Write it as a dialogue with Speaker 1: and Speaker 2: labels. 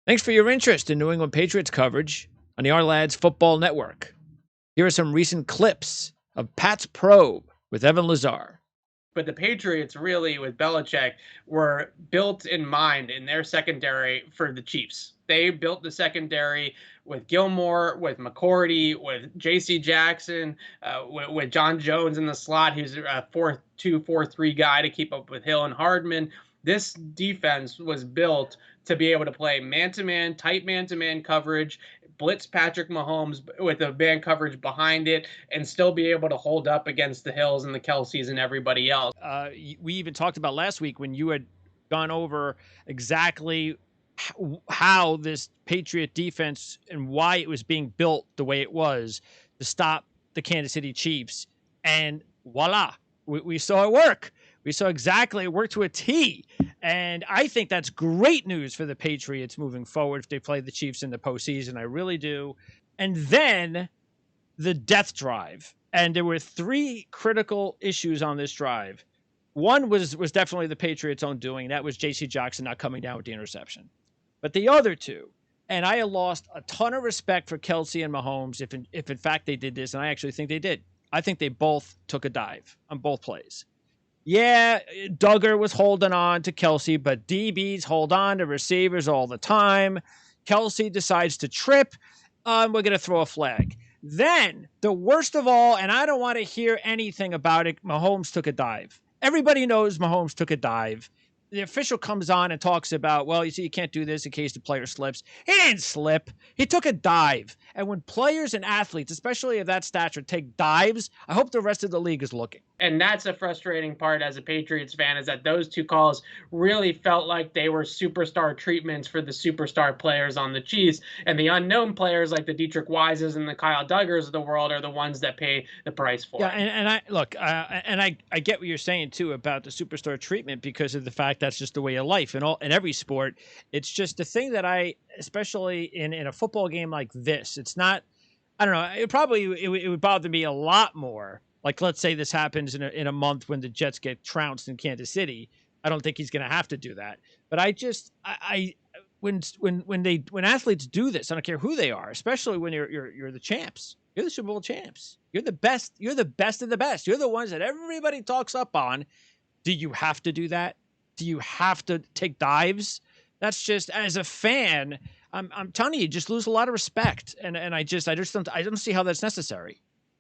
Speaker 1: Thanks for your interest in New England Patriots coverage on the Our Lads Football Network. Here are some recent clips of Pat's Probe with Evan Lazar.
Speaker 2: But the Patriots really, with Belichick, were built in mind in their secondary for the Chiefs. They built the secondary with Gilmore, with McCourty, with J.C. Jackson, with John Jones in the slot, who's a 4-2, 4-3 guy to keep up with Hill and Hardman. This defense was built to be able to play man-to-man, tight man-to-man coverage, blitz Patrick Mahomes with a man coverage behind it, and still be able to hold up against the Hills and the Kelseys and everybody else.
Speaker 1: We even talked about last week when you had gone over exactly how this Patriot defense and why it was being built the way it was to stop the Kansas City Chiefs. And voila, we saw it work. We saw exactly it worked to a T. And I think that's great news for the Patriots moving forward if they play the Chiefs in the postseason. I really do. And then the death drive. And there were three critical issues on this drive. One was definitely the Patriots' own doing. That was J.C. Jackson not coming down with the interception. But the other two, and I lost a ton of respect for Kelsey and Mahomes if in fact they did this, and I actually think they did. I think they both took a dive on both plays. Yeah, Duggar was holding on to Kelsey, but DBs hold on to receivers all the time. Kelsey decides to trip. We're going to throw a flag. Then, the worst of all, and I don't want to hear anything about it, Mahomes took a dive. Everybody knows Mahomes took a dive. The official comes on and talks about, well, you see, you can't do this in case the player slips. He didn't slip. He took a dive. And when players and athletes, especially of that stature, take dives, I hope the rest of the league is looking.
Speaker 2: And that's a frustrating part as a Patriots fan, is that those two calls really felt like they were superstar treatments for the superstar players on the Chiefs. And the unknown players like the Dietrich Wises and the Kyle Duggars of the world are the ones that pay the price for it.
Speaker 1: And I look, and I get what you're saying too about the superstar treatment because of the fact that's just the way of life in every sport. It's just the thing that especially in a football game like this, it's not, I don't know, it would bother me a lot more. Like, let's say this happens in a month when the Jets get trounced in Kansas City. I don't think he's going to have to do that. But when athletes do this, I don't care who they are, especially when you're the champs. You're the Super Bowl champs. You're the best. You're the best of the best. You're the ones that everybody talks up on. Do you have to do that? Do you have to take dives? That's just, as a fan, I'm telling you, just lose a lot of respect. And I don't see how that's necessary.